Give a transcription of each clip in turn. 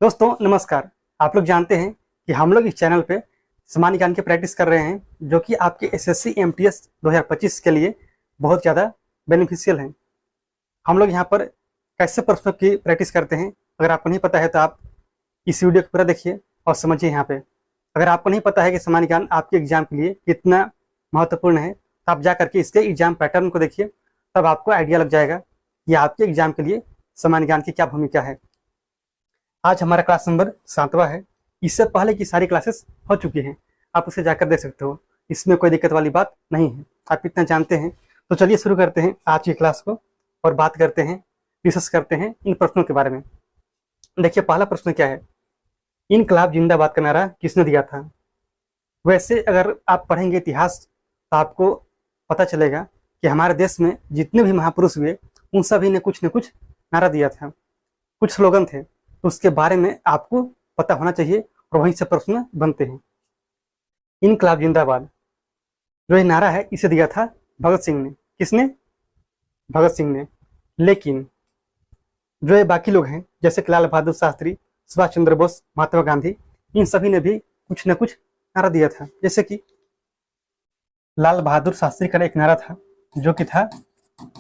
दोस्तों नमस्कार। आप लोग जानते हैं कि हम लोग इस चैनल पे सामान्य ज्ञान की प्रैक्टिस कर रहे हैं जो कि आपके एसएससी एमटीएस 2025 के लिए बहुत ज़्यादा बेनिफिशियल हैं। हम लोग यहाँ पर कैसे प्रश्नों की प्रैक्टिस करते हैं, अगर आपको नहीं पता है तो आप इस वीडियो को पूरा देखिए और समझिए। यहाँ पे अगर आपको नहीं पता है कि सामान्य ज्ञान आपके एग्जाम के लिए कितना महत्वपूर्ण है तो आप जा करके इसके एग्जाम पैटर्न को देखिए, तब आपको आइडिया लग जाएगा कि आपके एग्जाम के लिए सामान्य ज्ञान की क्या भूमिका है। आज हमारा क्लास नंबर 7वां है। इससे पहले की सारी क्लासेस हो चुकी हैं, आप उसे जाकर देख सकते हो, इसमें कोई दिक्कत वाली बात नहीं है, आप इतना जानते हैं। तो चलिए शुरू करते हैं आज की क्लास को और बात करते हैं, डिस्कस करते हैं इन प्रश्नों के बारे में। देखिए पहला प्रश्न क्या है, इनकलाब जिंदाबाद का नारा किसने दिया था। वैसे अगर आप पढ़ेंगे इतिहास तो आपको पता चलेगा कि हमारे देश में जितने भी महापुरुष हुए उन सभी ने कुछ न कुछ नारा दिया था, कुछ स्लोगन थे, तो उसके बारे में आपको पता होना चाहिए और वहीं से प्रश्न बनते हैं। इनकलाब जिंदाबाद जो ये नारा है इसे दिया था भगत सिंह ने। किसने? भगत सिंह ने। लेकिन जो ये बाकी लोग हैं जैसे कि लाल बहादुर शास्त्री, सुभाष चंद्र बोस, महात्मा गांधी, इन सभी ने भी कुछ न कुछ नारा दिया था। जैसे कि लाल बहादुर शास्त्री का एक नारा था जो कि था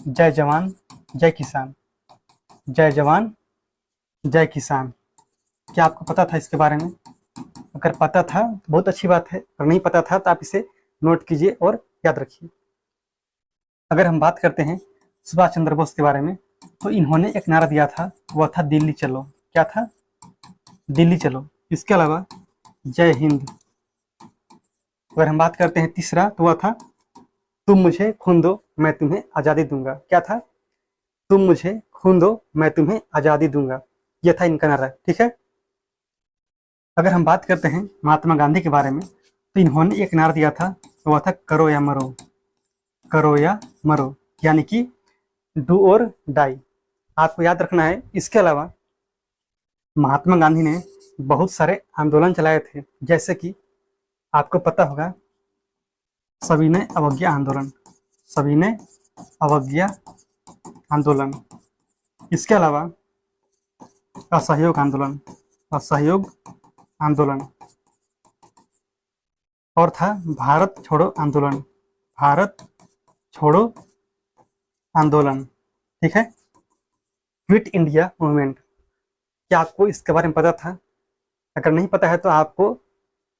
जय जवान जय किसान, जय जवान जय किसान। क्या आपको पता था इसके बारे में? अगर पता था तो बहुत अच्छी बात है, अगर नहीं पता था तो आप इसे नोट कीजिए और याद रखिए। अगर हम बात करते हैं सुभाष चंद्र बोस के बारे में तो इन्होंने एक नारा दिया था, वह था दिल्ली चलो। क्या था? दिल्ली चलो। इसके अलावा जय हिंद। अगर हम बात करते हैं तीसरा तो वह था तुम मुझे खून दो मैं तुम्हें आज़ादी दूंगा। क्या था? तुम मुझे खून दो मैं तुम्हें आज़ादी दूंगा। यह था इनका नारा। ठीक है। अगर हम बात करते हैं महात्मा गांधी के बारे में तो इन्होंने एक नारा दिया था, वह था करो या मरो, करो या मरो, यानी कि डू और डाई। आपको याद रखना है। इसके अलावा महात्मा गांधी ने बहुत सारे आंदोलन चलाए थे, जैसे कि आपको पता होगा सविनय अवज्ञा आंदोलन, सविनय अवज्ञा आंदोलन। इसके अलावा असहयोग आंदोलन, असहयोग आंदोलन, और था भारत छोड़ो आंदोलन, भारत छोड़ो आंदोलन। ठीक है। Quit India movement. क्या आपको इसके बारे में पता था? अगर नहीं पता है तो आपको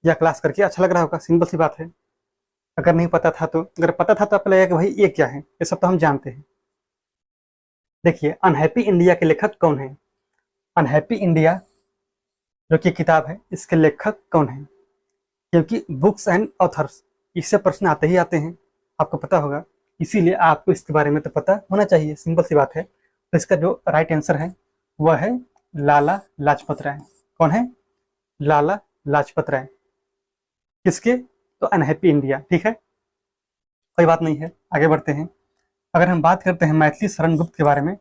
यह क्लास करके अच्छा लग रहा होगा, सिंपल सी बात है। अगर नहीं पता था तो, अगर पता था तो आपको लगेगा कि भाई ये क्या है, ये सब तो हम जानते हैं। देखिए अनहैप्पी इंडिया के लेखक कौन है? अनहैप्पी इंडिया जो कि किताब है इसके लेखक कौन है? क्योंकि बुक्स एंड ऑथर्स इससे प्रश्न आते ही आते हैं, आपको पता होगा, इसीलिए आपको इसके बारे में तो पता होना चाहिए, सिंपल सी बात है। तो इसका जो राइट आंसर है वह है लाला लाजपत राय। कौन है? लाला लाजपत राय। किसके? तो अनहैप्पी इंडिया। ठीक है, कोई बात नहीं है, आगे बढ़ते हैं। अगर हम बात करते हैं मैथिली शरण गुप्त के बारे में,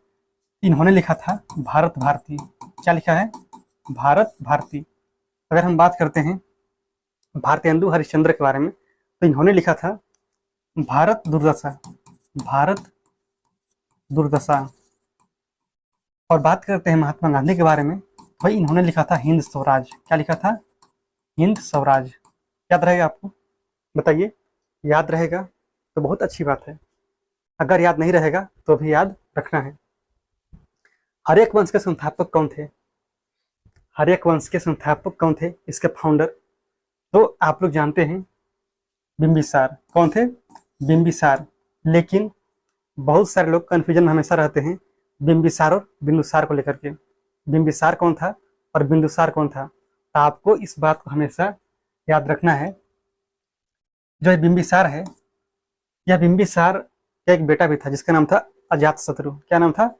इन्होंने लिखा था भारत भारती। क्या लिखा है? भारत भारती। अगर हम बात करते हैं भारतेंदु हरिश्चंद्र के बारे में तो इन्होंने लिखा था भारत दुर्दशा, भारत दुर्दशा। और बात करते हैं महात्मा गांधी के बारे में तो इन्होंने लिखा था हिंद स्वराज। क्या लिखा था? हिंद स्वराज। याद रहेगा आपको? बताइए। याद रहेगा तो बहुत अच्छी बात है, अगर याद नहीं रहेगा तो भी याद रखना है। हर्यक वंश के संस्थापक कौन थे? हर्यक वंश के संस्थापक कौन थे? इसके फाउंडर तो आप लोग जानते हैं बिंबिसार। कौन थे? बिंबिसार। लेकिन बहुत सारे लोग कन्फ्यूजन में हमेशा रहते हैं बिंबिसार और बिंदुसार को लेकर के। बिंबिसार कौन था और बिंदुसार कौन था? तो आपको इस बात को हमेशा याद रखना है, जो बिंबिसार है, यह बिंबिसार का एक बेटा भी था जिसका नाम था अजातशत्रु। क्या नाम था?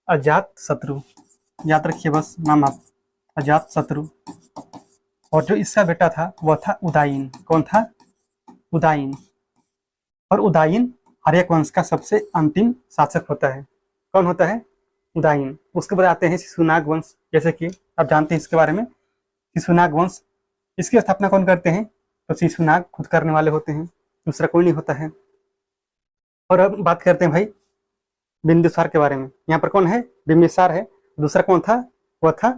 अजातशत्रु। याद रखिए बस नाम आप, अजातशत्रु। और जो इसका बेटा था वह था उदायीन। कौन था? उदायीन। और उदायीन हर्यक वंश का सबसे अंतिम शासक होता है। कौन होता है? उदायीन। उसके बाद आते हैं शिशुनाग वंश, जैसे कि आप जानते हैं इसके बारे में, शिशुनाग वंश। इसकी स्थापना कौन करते हैं? तो शिशुनाग खुद करने वाले होते हैं, दूसरा कोई नहीं होता है। और अब बात करते हैं भाई बिंदुसार के बारे में। यहाँ पर कौन है? बिंबिसार है, दूसरा कौन था? वह था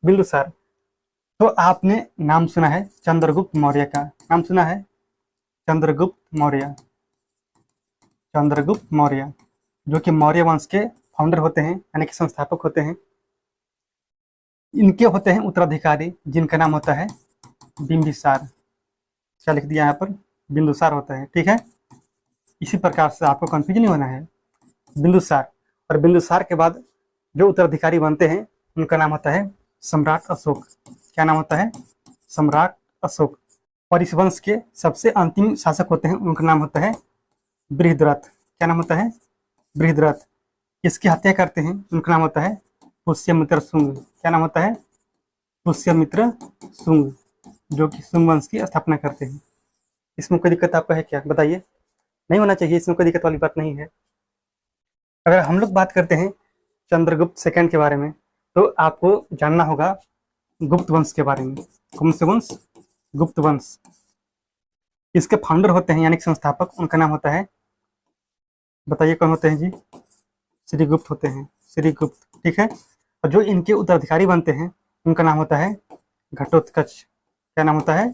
बिंदुसार। तो आपने नाम सुना है चंद्रगुप्त मौर्य का, नाम सुना है चंद्रगुप्त मौर्य, चंद्रगुप्त मौर्य जो कि मौर्य वंश के फाउंडर होते हैं, यानी कि संस्थापक होते हैं। इनके होते हैं उत्तराधिकारी जिनका नाम होता है बिंबिसार। क्या लिख दिया यहाँ पर, बिंदुसार होता है, ठीक है। इसी प्रकार से आपको कंफ्यूज नहीं होना है, बिंदुसार। और बिंदुसार के बाद जो उत्तराधिकारी बनते हैं उनका नाम होता है सम्राट अशोक। क्या नाम होता है, सम्राट अशोक। और इस वंश के सबसे अंतिम शासक होते हैं, उनका नाम होता है बृहद्रथ। क्या नाम होता है, बृहद्रथ। इसकी हत्या करते हैं, उनका नाम होता है पुष्यमित्र शुंग। क्या नाम होता है, पुष्यमित्र शुंग, जो कि शुंग वंश की स्थापना करते हैं। इसमें कोई दिक्कत आपको है क्या, बताइए। नहीं होना चाहिए, इसमें कोई दिक्कत वाली बात नहीं है। अगर हम लोग बात करते हैं चंद्रगुप्त सेकंड के बारे में, तो आपको जानना होगा गुप्त वंश के बारे में। कौन से वंश, गुप्त वंश। इसके फाउंडर होते हैं यानी कि संस्थापक, उनका नाम होता है, बताइए कौन होते हैं जी, श्रीगुप्त होते हैं, श्रीगुप्त, ठीक है। और जो इनके उत्तराधिकारी बनते हैं उनका नाम होता है घटोत्कच। क्या नाम होता है,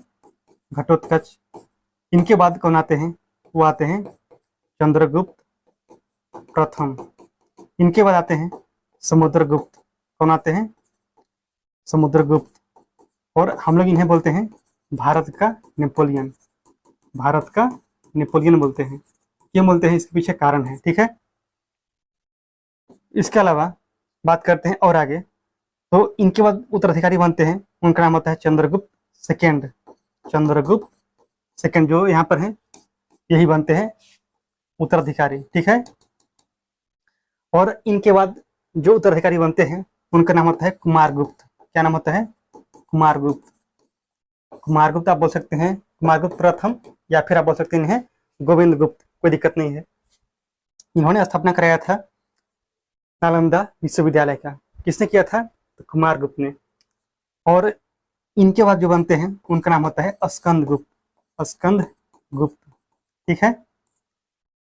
घटोत्कच। इनके बाद कौन आते हैं, वो आते हैं चंद्रगुप्त प्रथम। इनके बाद आते हैं समुद्रगुप्त। कौन आते हैं, समुद्रगुप्त। और हम लोग इन्हें बोलते हैं भारत का नेपोलियन, भारत का नेपोलियन बोलते हैं। ये बोलते हैं, इसके पीछे कारण है, ठीक है। इसके अलावा बात करते हैं और आगे, तो इनके बाद उत्तराधिकारी बनते हैं, उनका नाम होता है चंद्रगुप्त सेकेंड। चंद्रगुप्त सेकेंड जो यहाँ पर हैं, यही बनते हैं उत्तराधिकारी, ठीक है। और इनके बाद जो उत्तराधिकारी बनते हैं उनका नाम होता है कुमारगुप्त। क्या नाम होता है, कुमारगुप्त। कुमारगुप्त आप बोल सकते हैं कुमारगुप्त प्रथम, या फिर आप बोल सकते हैं गोविंद गुप्त, कोई दिक्कत नहीं है। इन्होंने स्थापना कराया था नालंदा विश्वविद्यालय का। किसने किया था, तो कुमारगुप्त ने। और इनके बाद जो बनते हैं उनका नाम होता है स्कंदगुप्त, स्कंदगुप्त, ठीक है।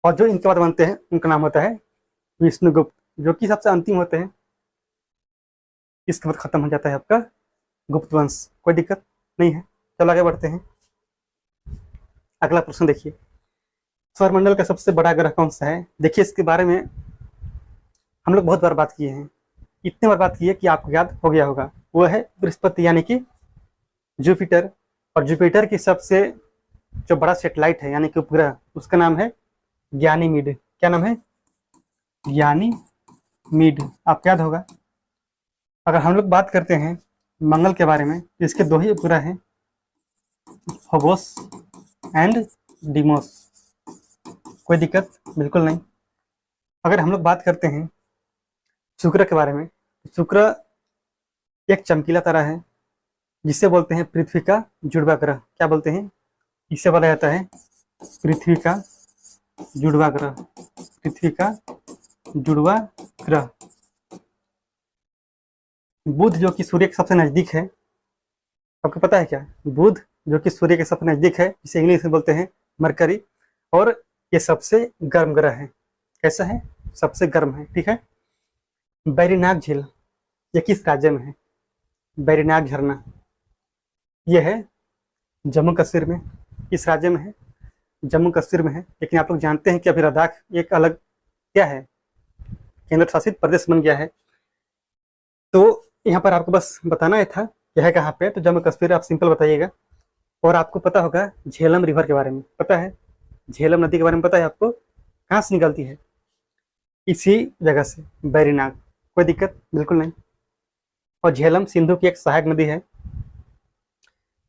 और जो इनके बाद बनते हैं उनका नाम होता है विष्णुगुप्त, जो कि सबसे अंतिम होते हैं। इसके बाद खत्म हो जाता है आपका गुप्त वंश, कोई दिक्कत नहीं है। चलो आगे बढ़ते हैं। अगला प्रश्न देखिए, सौरमंडल का सबसे बड़ा ग्रह कौन सा है। देखिए इसके बारे में हम लोग बहुत बार बात किए हैं, इतने बार बात की है कि आपको याद हो गया होगा। वो है बृहस्पति यानी कि जुपिटर। और जुपिटर की सबसे जो बड़ा सैटेलाइट है यानी कि उपग्रह, उसका नाम है ज्ञानीमीड। क्या नाम है, ज्ञानीमीड, आपको याद होगा। अगर हम लोग बात करते हैं मंगल के बारे में, तो इसके दो ही उपग्रह हैं, फोबोस एंड डिमोस, कोई दिक्कत बिल्कुल नहीं। अगर हम लोग बात करते हैं शुक्र के बारे में, शुक्र एक चमकीला तारा है जिसे बोलते हैं पृथ्वी का जुड़वा ग्रह। क्या बोलते हैं, इसे बोला जाता है पृथ्वी का जुड़वा ग्रह, पृथ्वी का जुड़वा ग्रह। बुध जो कि सूर्य के सबसे नजदीक है, आपको पता है क्या, बुध जो कि सूर्य के सबसे नजदीक है, इसे इंग्लिश में बोलते हैं मरकरी। और ये सबसे गर्म ग्रह है। कैसा है, सबसे गर्म है, ठीक है। बैरीनाग झील ये किस राज्य में है, बैरीनाग झरना ये है जम्मू कश्मीर में। किस राज्य में है, जम्मू कश्मीर में है। लेकिन आप लोग जानते हैं कि अभी लद्दाख एक अलग क्या है, केंद्र शासित प्रदेश बन गया है। तो यहाँ पर आपको बस बताना ही था यह है कहाँ पे, तो जम्मू कश्मीर आप सिंपल बताइएगा। और आपको पता होगा झेलम रिवर के बारे में, पता है झेलम नदी के बारे में पता है आपको, कहाँ से निकलती है, इसी जगह से, बैरीनाग, कोई दिक्कत बिल्कुल नहीं। और झेलम सिंधु की एक सहायक नदी है।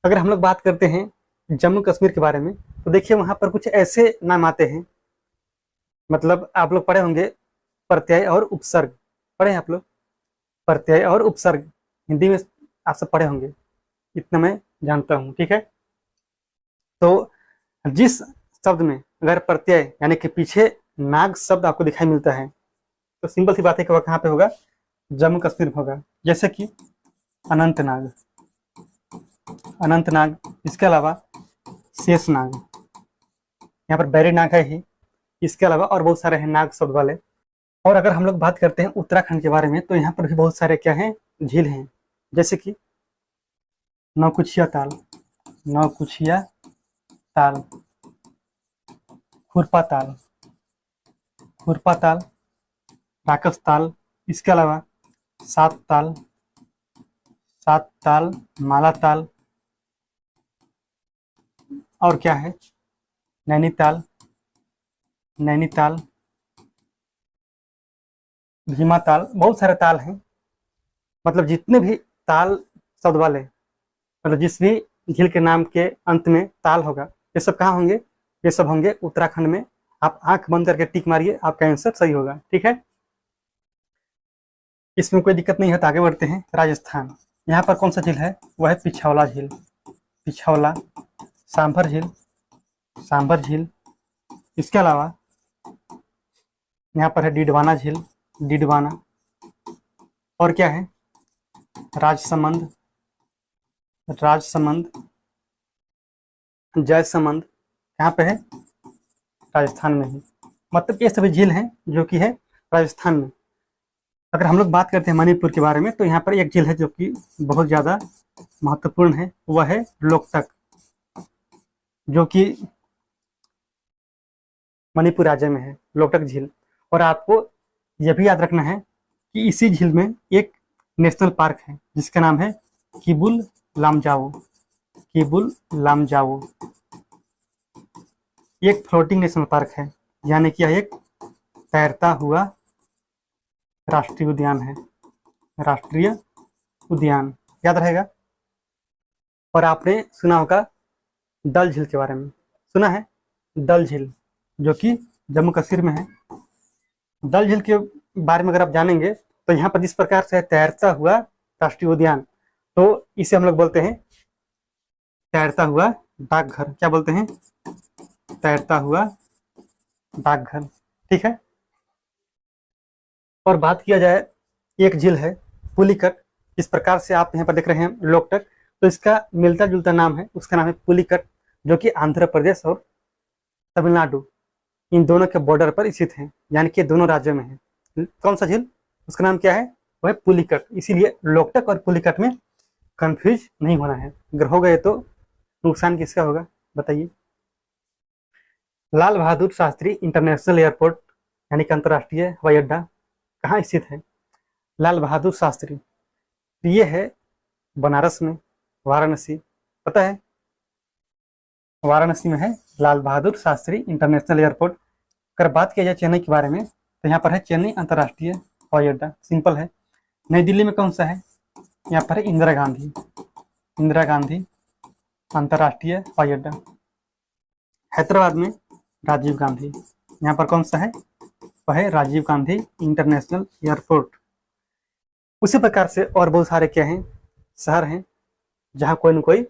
अगर हम लोग बात करते हैं जम्मू कश्मीर के बारे में, तो देखिए वहां पर कुछ ऐसे नाम आते हैं, मतलब आप लोग पढ़े होंगे प्रत्यय और उपसर्ग, पढ़े हैं आप लोग, प्रत्यय और उपसर्ग हिंदी में आप सब पढ़े होंगे, इतना मैं जानता हूँ, ठीक है। तो जिस शब्द में अगर प्रत्यय यानी कि पीछे नाग शब्द आपको दिखाई मिलता है, तो सिंपल सी बात है कि वह कहाँ पे होगा, जम्मू कश्मीर में होगा। जैसे कि अनंतनाग, अनंतनाग, इसके अलावा शेषनाग, यहाँ पर बैरीनाग है ही, इसके अलावा और बहुत सारे हैं नाग शब्द वाले। और अगर हम लोग बात करते हैं उत्तराखंड के बारे में, तो यहाँ पर भी बहुत सारे क्या हैं, झील हैं, जैसे कि नौकुचिया ताल, नौकुचिया ताल, खुरपा ताल, खुरपा ताल, राकस ताल। इसके अलावा सात ताल, सात ताल, माला ताल, और क्या है, नैनीताल, नैनीताल, भीमा ताल। बहुत सारे ताल हैं। मतलब जितने भी ताल शब्द वाले, मतलब जिस भी झील के नाम के अंत में ताल होगा, ये सब कहाँ होंगे? ये सब होंगे उत्तराखंड में। आप आंख बंद करके टिक मारिए, आपका आंसर सही होगा। ठीक है, इसमें कोई दिक्कत नहीं है। तो आगे बढ़ते हैं। राजस्थान, यहाँ पर कौन सा झील है? वह है पिछौला झील, पिछौला। सांभर झील, सांभर झील। इसके अलावा यहाँ पर है डिडवाना झील, डिडवाना। और क्या है? राजसमंद, राजसमंद, जयसमंद। यहाँ पे है राजस्थान में ही। मतलब ये सभी झील हैं जो कि है राजस्थान में। अगर हम लोग बात करते हैं मणिपुर के बारे में, तो यहाँ पर एक झील है जो कि बहुत ज़्यादा महत्वपूर्ण है, वह है लोकटक, जो कि मणिपुर राज्य में है, लोकटक झील। और आपको यह भी याद रखना है कि इसी झील में एक नेशनल पार्क है जिसका नाम है किबुल लामजाओ, किबुल लामजाओ। एक फ्लोटिंग नेशनल पार्क है, यानी कि यह एक तैरता हुआ राष्ट्रीय उद्यान है, राष्ट्रीय उद्यान। याद रहेगा। और आपने सुना होगा डल झील के बारे में, सुना है? डल झील जो कि जम्मू कश्मीर में है। डल झील के बारे में अगर आप जानेंगे तो यहाँ पर जिस प्रकार से तैरता हुआ राष्ट्रीय उद्यान, तो इसे हम लोग बोलते हैं तैरता हुआ डाकघर। क्या बोलते हैं? तैरता हुआ डाकघर। ठीक है। और बात किया जाए, एक झील है पुलिकट। इस प्रकार से आप यहाँ पर देख रहे हैं लोकटक, तो इसका मिलता जुलता नाम है, उसका नाम है पुलिकट, जो कि आंध्र प्रदेश और तमिलनाडु इन दोनों के बॉर्डर पर स्थित है, यानी कि दोनों राज्यों में है। कौन सा झील? उसका नाम क्या है? वह है पुलिकट। इसीलिए लोकटक और पुलिकट में कंफ्यूज नहीं होना है। अगर हो गए तो नुकसान किसका होगा, बताइए? लाल बहादुर शास्त्री इंटरनेशनल एयरपोर्ट, यानी कि अंतर्राष्ट्रीय हवाई अड्डा, कहाँ स्थित है? लाल बहादुर शास्त्री, ये है बनारस में, वाराणसी। पता है? वाराणसी में है लाल बहादुर शास्त्री इंटरनेशनल एयरपोर्ट। अगर बात किया जाए चेन्नई के बारे में, तो यहाँ पर है चेन्नई अंतर्राष्ट्रीय हवाई अड्डा, सिंपल है। नई दिल्ली में कौन सा है? यहाँ पर है इंदिरा गांधी, इंदिरा गांधी अंतर्राष्ट्रीय हवाई अड्डा। हैदराबाद में राजीव गांधी, यहाँ पर कौन सा है? वह है राजीव गांधी इंटरनेशनल एयरपोर्ट। उसी प्रकार से और बहुत सारे क्या हैं, शहर हैं जहाँ कोई न कोई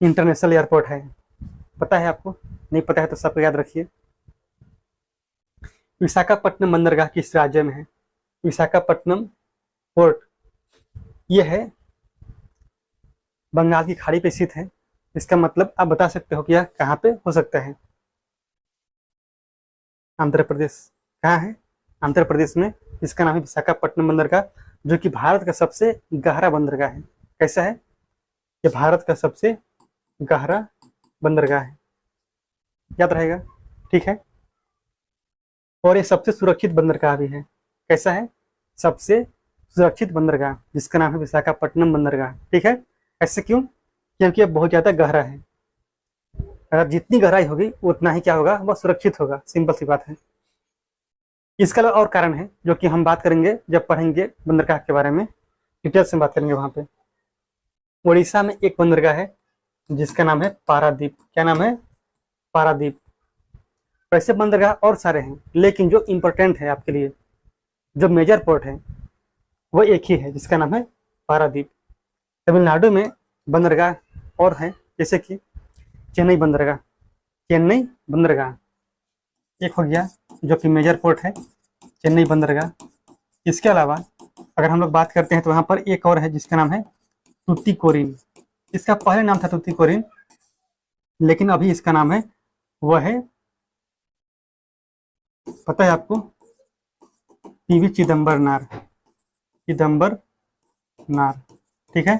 इंटरनेशनल एयरपोर्ट है। पता है आपको? नहीं पता है तो सबको याद रखिए। विशाखापट्टनम बंदरगाह किस राज्य में है? विशाखापट्टनम पोर्ट, ये है बंगाल की खाड़ी पे स्थित है। इसका मतलब आप बता सकते हो कि यह कहाँ पे हो सकता है? आंध्र प्रदेश। कहाँ है? आंध्र प्रदेश में। इसका नाम है विशाखापट्टनम बंदरगाह, जो कि भारत का सबसे गहरा बंदरगाह है। कैसा है? ये भारत का सबसे गहरा बंदरगाह है, याद रहेगा। ठीक है। और ये सबसे सुरक्षित बंदरगाह भी है। कैसा है? सबसे सुरक्षित बंदरगाह, जिसका नाम है विशाखापट्टनम बंदरगाह। ठीक है। ऐसे क्यों? क्योंकि ये बहुत ज्यादा गहरा है। अगर जितनी गहराई होगी उतना ही क्या होगा, वह सुरक्षित होगा। सिंपल सी बात है। इसका और कारण है जो कि हम बात करेंगे जब पढ़ेंगे बंदरगाह के बारे में, डिटेल से बात करेंगे वहां पे। उड़ीसा में एक बंदरगाह है जिसका नाम है पारादीप। क्या नाम है? पारादीप। वैसे बंदरगाह और सारे हैं, लेकिन जो इंपॉर्टेंट है आपके लिए, जो मेजर पोर्ट है, वो एक ही है जिसका नाम है पारादीप। तमिलनाडु में बंदरगाह और हैं, जैसे कि चेन्नई बंदरगाह, चेन्नई बंदरगाह एक हो गया जो कि मेजर पोर्ट है, चेन्नई बंदरगाह। इसके अलावा अगर हम लोग बात करते हैं तो वहाँ पर एक और है जिसका नाम है तुतीकोरिन। इसका पहले नाम था तुतीकोरिन, लेकिन अभी इसका नाम है, वह है, पता है आपको? पीवी चिदम्बरनार, चिदम्बरनार। नार, ठीक है।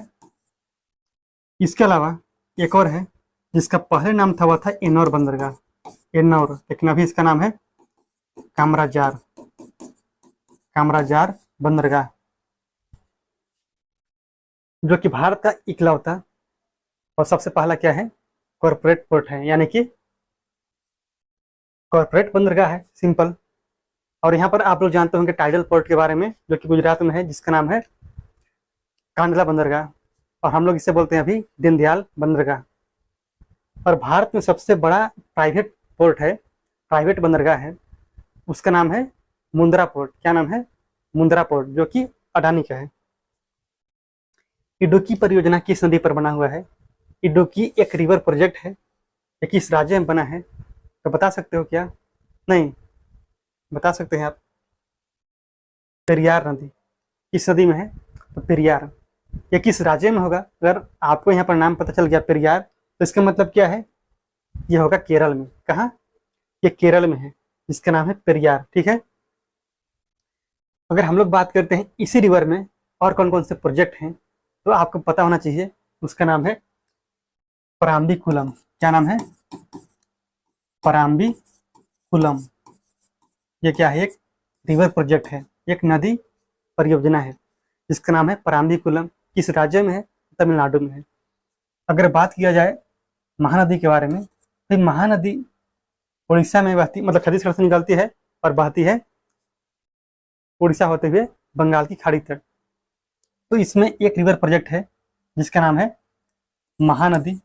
इसके अलावा एक और है जिसका पहले नाम था, वह था एन्नौर बंदरगाह, एन्नौर, लेकिन अभी इसका नाम है कामराजार, कामराजार बंदरगाह, जो कि भारत का इकलौता और सबसे पहला क्या है, कॉर्पोरेट पोर्ट है, यानी कि कॉर्पोरेट बंदरगाह है, सिंपल। और यहाँ पर आप लोग जानते होंगे टाइडल पोर्ट के बारे में, जो कि गुजरात में है, जिसका नाम है कांडला बंदरगाह, और हम लोग इसे बोलते हैं अभी दीनदयाल बंदरगाह। और भारत में सबसे बड़ा प्राइवेट पोर्ट है, प्राइवेट बंदरगाह है, उसका नाम है मुंद्रा पोर्ट। क्या नाम है? मुंद्रा पोर्ट, जो कि अडानी का है। इडुक्की परियोजना किस नदी पर बना हुआ है? इडुक्की एक रिवर प्रोजेक्ट है, ये किस राज्य में बना है? तो बता सकते हो क्या? नहीं बता सकते हैं आप? पेरियार नदी। किस नदी में है? तो पेरियार। ये किस राज्य में होगा? अगर आपको यहाँ पर नाम पता चल गया पेरियार, तो इसका मतलब क्या है? ये होगा केरल में। कहाँ? ये केरल में है, जिसका नाम है पेरियार, ठीक है। अगर हम लोग बात करते हैं इसी रिवर में और कौन कौन से प्रोजेक्ट हैं, तो आपको पता होना चाहिए। उसका नाम है पराम्बीकुलम। क्या नाम है? पराम्बीकुलम। ये क्या है? एक रिवर प्रोजेक्ट है, एक नदी परियोजना है, जिसका नाम है पराम्बीकुलम। किस राज्य में है? तमिलनाडु में है। अगर बात किया जाए महानदी के बारे में, तो महानदी उड़ीसा में बहती, मतलब छत्तीसगढ़ से निकलती है और बहती है उड़ीसा होते हुए बंगाल की खाड़ी तक। तो इसमें एक रिवर प्रोजेक्ट है जिसका नाम है महानदी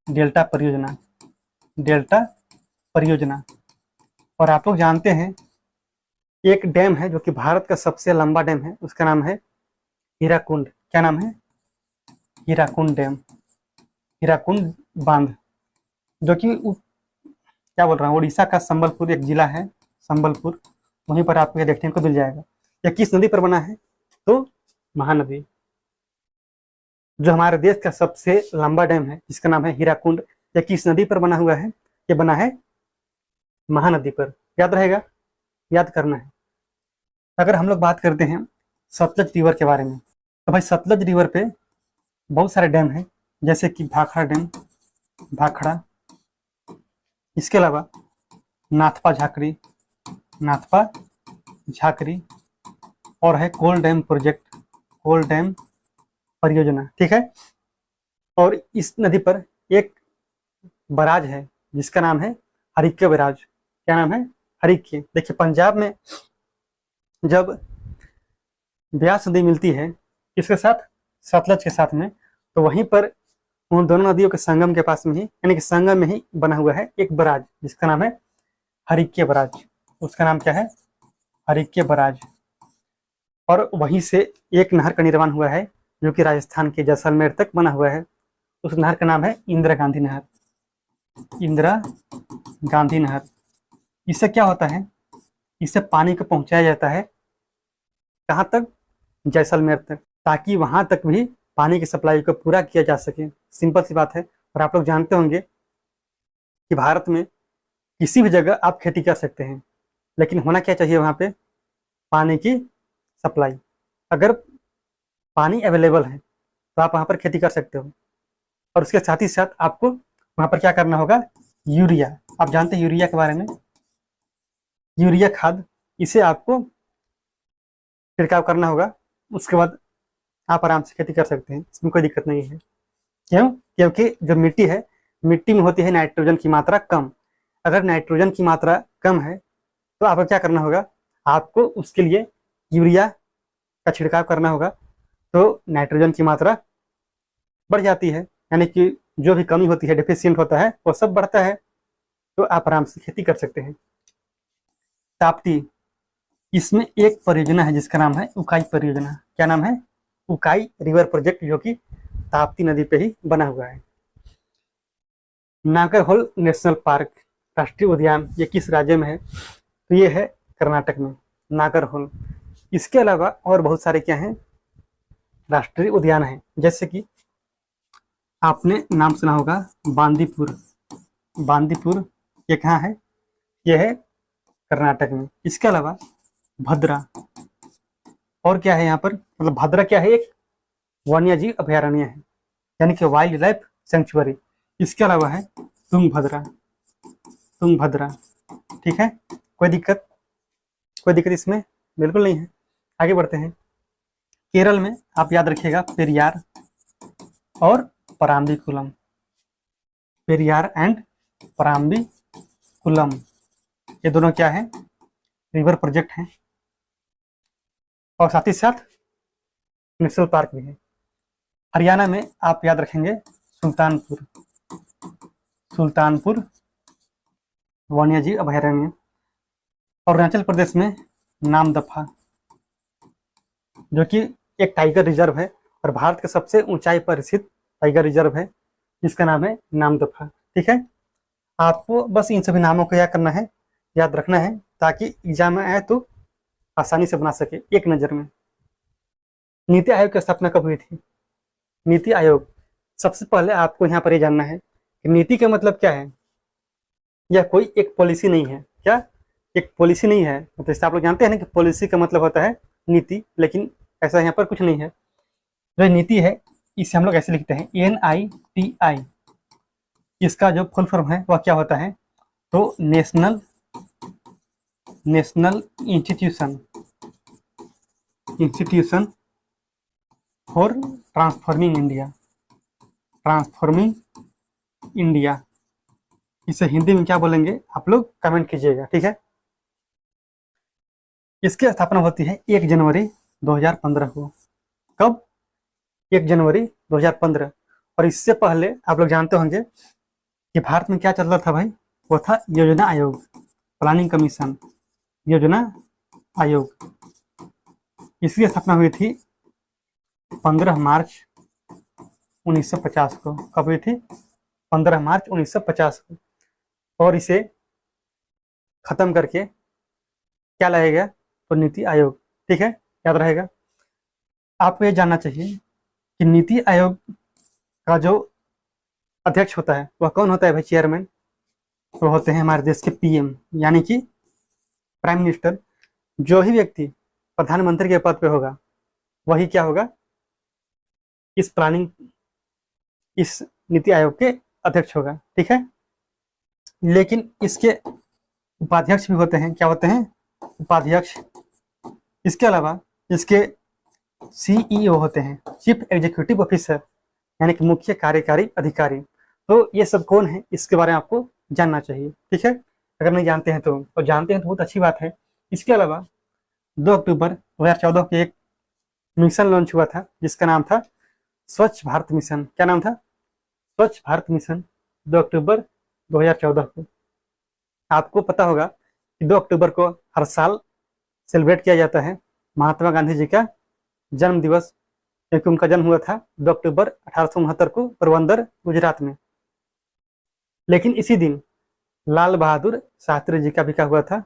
डेल्टा परियोजना, डेल्टा परियोजना। और आप लोग जानते हैं एक डैम है जो कि भारत का सबसे लंबा डैम है, उसका नाम है हीराकुंड। क्या नाम है? हीराकुंड डैम, हीराकुंड बांध, जो कि क्या बोल रहा हूँ, उड़ीसा का संबलपुर एक जिला है, संबलपुर, वहीं पर आपको यह देखने को मिल जाएगा। यह किस नदी पर बना है? तो महानदी। जो हमारे देश का सबसे लंबा डैम है जिसका नाम है हीराकुंड, यह किस नदी पर बना हुआ है? यह बना है महानदी पर। याद रहेगा, याद करना है। अगर हम लोग बात करते हैं सतलज रिवर के बारे में, तो भाई सतलज रिवर पे बहुत सारे डैम हैं, जैसे कि भाखड़ा डैम, भाखड़ा। इसके अलावा नाथपा झाकड़ी, नाथपा झाकड़ी, और है कोल डैम प्रोजेक्ट, कोल डैम परियोजना, ठीक है। और इस नदी पर एक बराज है जिसका नाम है हरिक्य बराज। क्या नाम है? हरिक्य। देखिए पंजाब में जब ब्यास नदी मिलती है किसके साथ? सतलज के साथ में, तो वहीं पर उन दोनों नदियों के संगम के पास में ही, यानी कि संगम में ही बना हुआ है एक बराज जिसका नाम है हरिक्य बराज। उसका नाम क्या है? हरिक्य बराज। और वहीं से एक नहर का निर्माण हुआ है जो कि राजस्थान के जैसलमेर तक बना हुआ है। उस नहर का नाम है इंदिरा गांधी नहर, इंदिरा गांधी नहर। इससे क्या होता है? इससे पानी को पहुंचाया जाता है कहाँ तक? जैसलमेर तक, ताकि वहां तक भी पानी की सप्लाई को पूरा किया जा सके। सिंपल सी बात है। और आप लोग जानते होंगे कि भारत में किसी भी जगह आप खेती कर सकते हैं, लेकिन होना क्या चाहिए वहां पे? पानी की सप्लाई। अगर पानी अवेलेबल है तो आप वहां पर खेती कर सकते हो। और उसके साथ ही साथ आपको वहां पर क्या करना होगा? यूरिया। आप जानते हैं यूरिया के बारे में? यूरिया खाद, इसे आपको छिड़काव करना होगा। उसके बाद आप आराम से खेती कर सकते हैं, इसमें कोई दिक्कत नहीं है। क्यों? क्योंकि जो मिट्टी है, मिट्टी में होती है नाइट्रोजन की मात्रा कम। अगर नाइट्रोजन की मात्रा कम है तो आपको क्या करना होगा? आपको उसके लिए यूरिया का छिड़काव करना होगा, तो नाइट्रोजन की मात्रा बढ़ जाती है, यानी कि जो भी कमी होती है, डेफिशिएंट होता है, वो सब बढ़ता है, तो आप आराम से खेती कर सकते हैं। ताप्ती, इसमें एक परियोजना है जिसका नाम है उकाई परियोजना। क्या नाम है? उकाई रिवर प्रोजेक्ट, जो कि ताप्ती नदी पे ही बना हुआ है। नागरहोल नेशनल पार्क, राष्ट्रीय उद्यान, ये किस राज्य में है? तो ये है कर्नाटक में, नागरहोल। इसके अलावा और बहुत सारे क्या हैं? राष्ट्रीय उद्यान हैं, जैसे कि आपने नाम सुना होगा बांदीपुर। बांदीपुर ये कहाँ है? ये है कर्नाटक में। इसके अलावा भद्रा, और क्या है यहाँ पर, मतलब भद्रा क्या है, एक वन्य जीव अभयारण्य है, यानी कि वाइल्ड लाइफ सेंचुरी। इसके अलावा है तुंगभद्रा, तुंगभद्रा, ठीक है। कोई दिक्कत इसमें बिल्कुल नहीं है। आगे बढ़ते हैं। केरल में आप याद रखिएगा पेरियार और पराम्बीकुलम, पेरियार एंड पराम्बीकुलम, ये दोनों क्या है, रिवर प्रोजेक्ट हैं, और साथ ही साथ नेशनल पार्क भी है। हरियाणा में आप याद रखेंगे सुल्तानपुर, सुल्तानपुर वन्यजीव अभयारण्य। और अरुणाचल प्रदेश में नामदफा, जो कि एक टाइगर रिजर्व है और भारत के सबसे ऊंचाई पर स्थित टाइगर रिजर्व है, जिसका नाम है नामदफा, ठीक है। आपको बस इन सभी नामों को याद करना है, याद रखना है, ताकि एग्जाम में आए तो आसानी से बना सके एक नज़र में। नीति आयोग की स्थापना कब हुई थी? नीति आयोग, सबसे पहले आपको यहाँ पर ये जानना है कि नीति का मतलब क्या है। यह कोई एक पॉलिसी नहीं है। क्या एक पॉलिसी नहीं है? तो जैसे आप लोग जानते हैं ना कि पॉलिसी का मतलब होता है नीति, लेकिन ऐसा यहाँ पर कुछ नहीं है। जो नीति है इसे हम लोग ऐसे लिखते हैं NITI। इसका जो फुल फॉर्म है वह क्या होता है, तो national institution for transforming India. इसे हिंदी में क्या बोलेंगे आप लोग कमेंट कीजिएगा, ठीक है। इसकी स्थापना होती है 1 जनवरी 2015 को। कब? 1 जनवरी 2015। और इससे पहले आप लोग जानते होंगे कि भारत में क्या चल रहा था भाई, वो था योजना आयोग, प्लानिंग कमीशन, योजना आयोग। इसकी स्थापना हुई थी 15 मार्च 1950 को। कब हुई थी? 15 मार्च 1950 को। और इसे खत्म करके क्या लाया गया, तो नीति आयोग, ठीक है, याद रहेगा। आपको ये जानना चाहिए कि नीति आयोग का जो अध्यक्ष होता है वह कौन होता है भाई, चेयरमैन? वो होते हैं हमारे देश के PM, यानी कि प्राइम मिनिस्टर। जो ही व्यक्ति प्रधानमंत्री के पद पे होगा वही क्या होगा, इस नीति आयोग के अध्यक्ष होगा, ठीक है। लेकिन इसके उपाध्यक्ष भी होते हैं। क्या होते हैं? उपाध्यक्ष। इसके अलावा इसके CEO होते हैं, चीफ एग्जीक्यूटिव ऑफिसर, यानी कि मुख्य कार्यकारी अधिकारी। तो ये सब कौन है, इसके बारे में आपको जानना चाहिए, ठीक है। अगर नहीं जानते हैं तो जानते हैं तो बहुत अच्छी बात है। इसके अलावा 2 अक्टूबर 2014 को एक मिशन लॉन्च हुआ था जिसका नाम था स्वच्छ भारत मिशन। क्या नाम था? स्वच्छ भारत मिशन, 2 अक्टूबर 2014 को। आपको पता होगा कि 2 अक्टूबर को हर साल सेलिब्रेट किया जाता है महात्मा गांधी जी का जन्म दिवस, क्योंकि उनका जन्म हुआ था 2 अक्टूबर 1869 को पोरबंदर, गुजरात में। लेकिन इसी दिन लाल बहादुर शास्त्री जी का भी क्या हुआ था,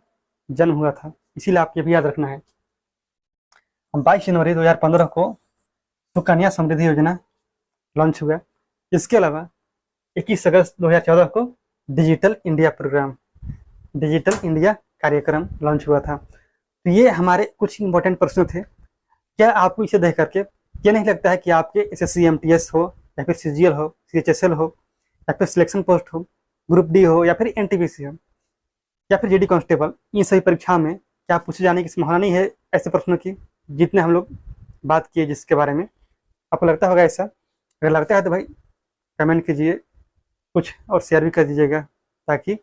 जन्म हुआ था। इसीलिए आपको भी याद रखना है। 22 जनवरी 2015 को सुकन्या समृद्धि योजना लॉन्च हुआ। इसके अलावा 21 अगस्त 2014 को digital India programme, digital India कार्यक्रम लॉन्च हुआ था। तो ये हमारे कुछ इंपॉर्टेंट प्रश्न थे। क्या आपको इसे देख करके क्या नहीं लगता है कि आपके SSC MTS हो या फिर CGL हो, CHSL हो, या फिर सिलेक्शन पोस्ट हो, ग्रुप D हो, या फिर NTPC हो, या फिर GD कांस्टेबल, इन सभी परीक्षा में क्या पूछे जाने की संभावना नहीं है ऐसे प्रश्नों की, जितने हम लोग बात किए जिसके बारे में? आपको लगता होगा ऐसा? अगर लगता है तो भाई कमेंट कीजिए कुछ, और शेयर भी कर दीजिएगा, ताकि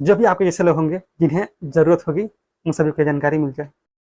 जो भी आपके जैसे लोग होंगे जिन्हें ज़रूरत होगी उन सभी को जानकारी मिल जाए।